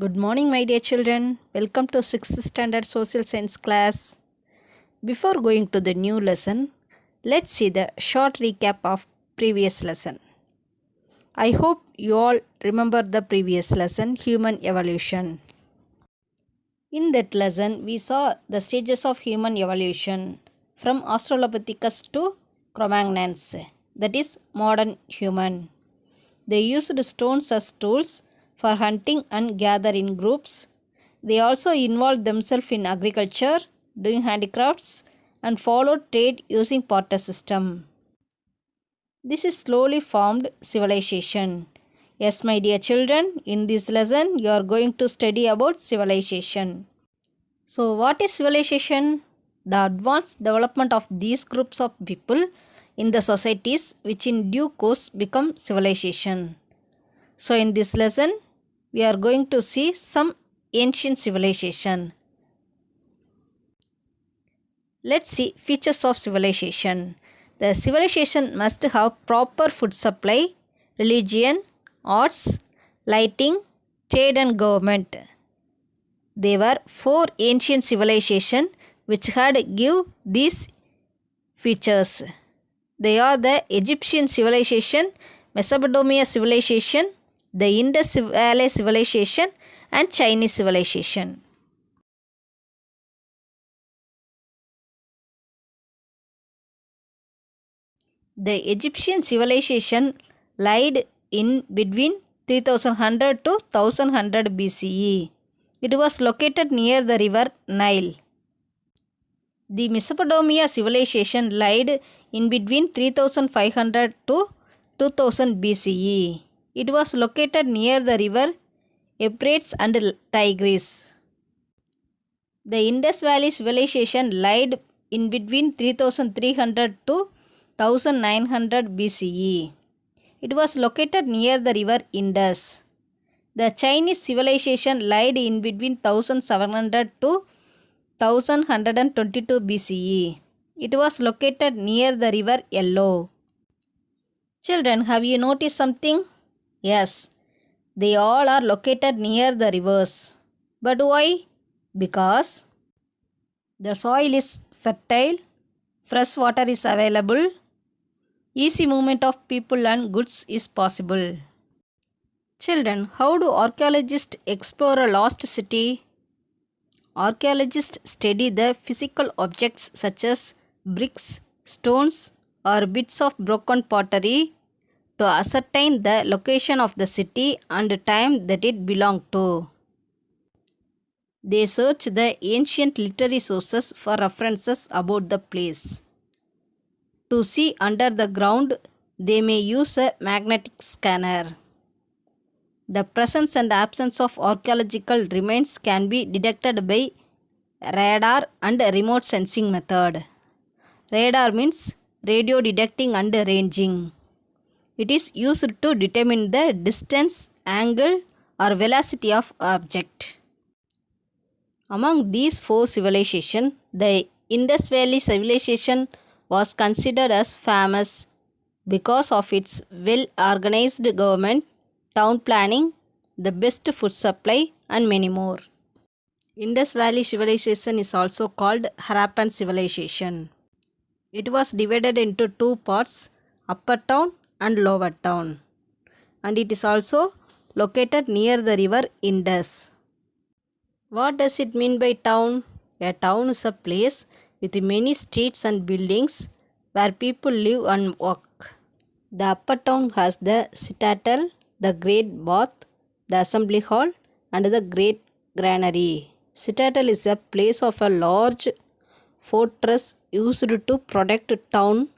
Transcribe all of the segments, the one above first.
Good morning, my dear children. Welcome to 6th Standard Social Science class. Before going to the new lesson, let's see the short recap of previous lesson. I hope you all remember the previous lesson, Human Evolution. In that lesson, we saw the stages of human evolution from Australopithecus to Cro-Magnons, that is modern human. They used stones as tools for hunting and gather in groups. They also involved themselves in agriculture, doing handicrafts, and followed trade using barter system. This is slowly formed civilization. Yes, my dear children, in this lesson you are going to study about civilization. So, what is civilization? The advanced development of these groups of people in the societies which in due course become civilization. So, in this lesson, we are going to see some ancient civilization. Let's see features of civilization. The civilization must have proper food supply, religion, arts, lighting, trade and government. There were 4 ancient civilizations which had give these features. They are the Egyptian civilization, Mesopotamia civilization, the Indus Valley civilization and Chinese civilization. The Egyptian civilization lied in between 3100 to 1100 BCE. It was located near the river Nile. The Mesopotamia civilization lied in between 3500 to 2000 BCE. It was located near the river Euphrates and Tigris. The Indus Valley civilization lied in between 3300 to 1900 BCE. It was located near the river Indus. The Chinese civilization lied in between 1700 to 1122 BCE. It was located near the river Yellow. Children, have you noticed something? Yes, they all are located near the rivers. But why? Because the soil is fertile, fresh water is available, easy movement of people and goods is possible. Children, how do archaeologists explore a lost city? Archaeologists study the physical objects such as bricks, stones, or bits of broken pottery to ascertain the location of the city and time that it belonged to. They search the ancient literary sources for references about the place. To see under the ground, they may use a magnetic scanner. The presence and absence of archaeological remains can be detected by radar and remote sensing method. Radar means radio detecting and ranging. It is used to determine the distance, angle or velocity of object. Among these 4 civilizations, the Indus Valley civilization was considered as famous because of its well-organized government, town planning, the best food supply and many more. Indus Valley civilization is also called Harappan civilization. It was divided into 2 parts, Upper Town and Lower Town, and it is also located near the river Indus. What does it mean by town? A town is a place with many streets and buildings where people live and work. The Upper Town has the citadel, the Great Bath, the Assembly Hall and the Great Granary. Citadel is a place of a large fortress used to protect town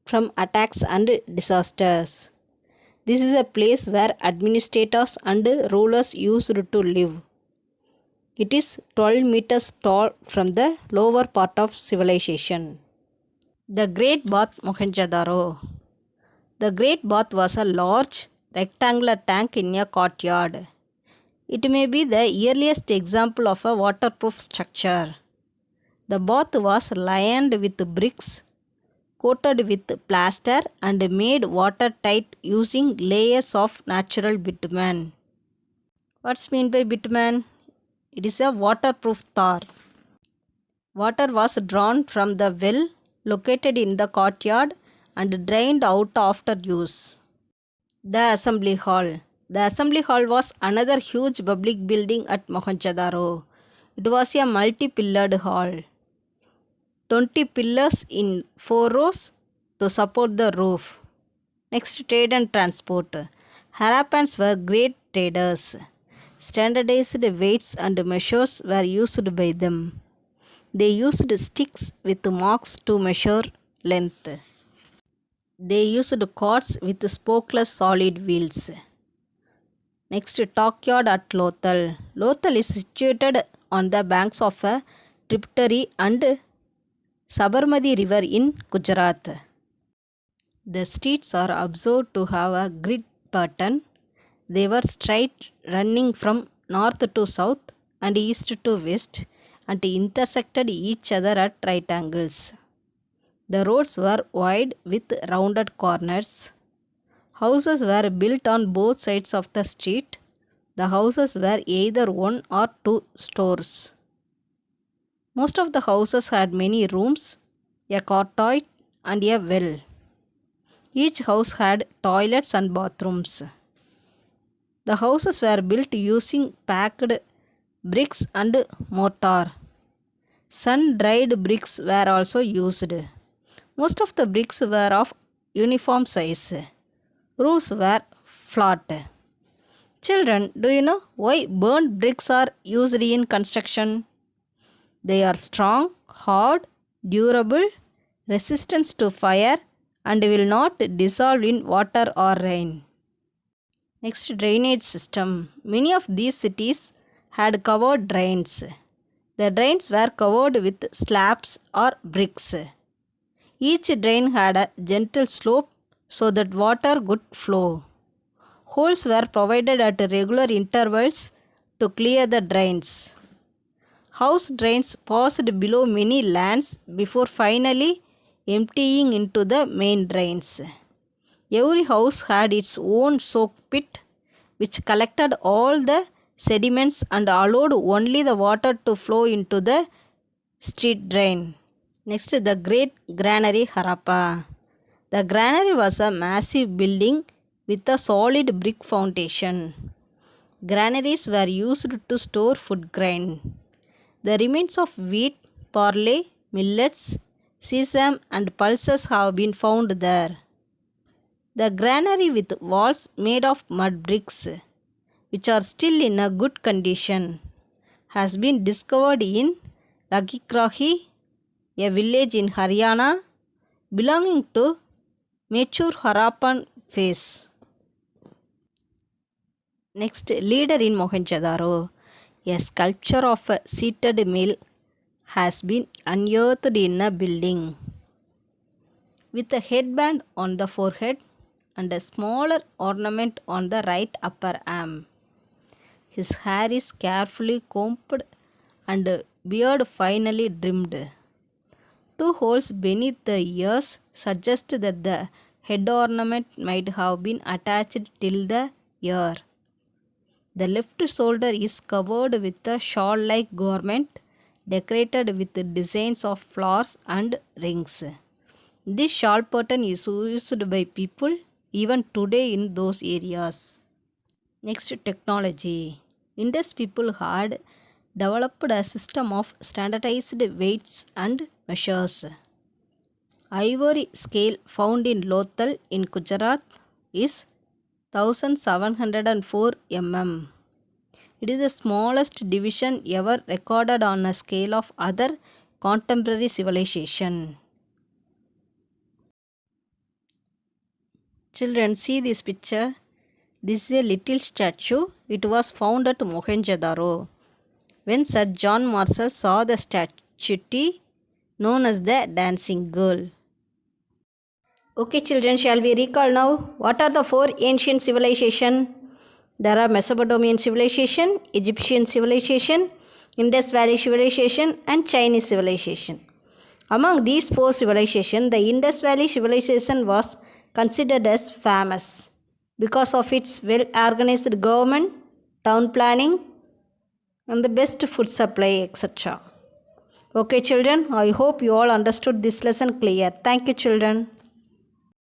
from attacks and disasters. This is a place where administrators and rulers used to live. It is 12 meters tall from the lower part of civilization. The Great Bath Mohenjo-daro. The Great Bath was a large rectangular tank in a courtyard. It may be the earliest example of a waterproof structure. The bath was lined with bricks, coated with plaster and made watertight using layers of natural bitumen. What's meant by bitumen? It is a waterproof tar. Water was drawn from the well located in the courtyard and drained out after use. The Assembly Hall. The Assembly Hall was another huge public building at Mohenjo-daro. It was a multi-pillared hall. 20 pillars in 4 rows to support the roof. Next, trade and transport. Harappans were great traders. Standardized weights and measures were used by them. They used sticks with marks to measure length. They used carts with spokeless solid wheels. Next, dockyard at Lothal. Lothal is situated on the banks of a tributary and Sabarmati river in Gujarat. The streets are observed to have a grid pattern. They were straight, running from north to south and east to west, and intersected each other at right angles. The roads were wide with rounded corners. Houses were built on both sides of the street. The houses were either one or two stores. Most of the houses had many rooms, a courtyard, and a well. Each house had toilets and bathrooms. The houses were built using packed bricks and mortar. Sun-dried bricks were also used. Most of the bricks were of uniform size. Roofs were flat. Children, do you know why burnt bricks are used in construction? They are strong, hard, durable, resistant to fire, and will not dissolve in water or rain. Next, drainage system. Many of these cities had covered drains. The drains were covered with slabs or bricks. Each drain had a gentle slope so that water could flow. Holes were provided at regular intervals to clear the drains. House drains passed below many lands before finally emptying into the main drains. Every house had its own soak pit, which collected all the sediments and allowed only the water to flow into the street drain. Next, the Great Granary Harappa. The granary was a massive building with a solid brick foundation. Granaries were used to store food grain. The remains of wheat, barley, millets, sesame and pulses have been found there. The granary with walls made of mud bricks, which are still in a good condition, has been discovered in Ragikrahi, a village in Haryana belonging to mature Harappan phase. Next, leader in Mohenjo-daro. A sculpture of a seated male has been unearthed in a building. With a headband on the forehead and a smaller ornament on the right upper arm. His hair is carefully combed and beard finely trimmed. 2 holes beneath the ears suggest that the head ornament might have been attached till the ear. The left shoulder is covered with a shawl-like garment decorated with designs of flowers and rings. This shawl pattern is used by people even today in those areas. Next, technology. Indus people had developed a system of standardized weights and measures. Ivory scale found in Lothal in Gujarat is 1704 mm. It is the smallest division ever recorded on a scale of other contemporary civilization. Children, see this picture. This is a little statue. It was found at Mohenjo-daro. When Sir John Marshall saw the statue known as the Dancing Girl. Okay children, shall we recall now? What are the 4 ancient civilizations? There are Mesopotamian civilization, Egyptian civilization, Indus Valley civilization and Chinese civilization. Among these 4 civilizations, the Indus Valley civilization was considered as famous because of its well-organized government, town planning, and the best food supply, etc. Okay children, I hope you all understood this lesson clear. Thank you children.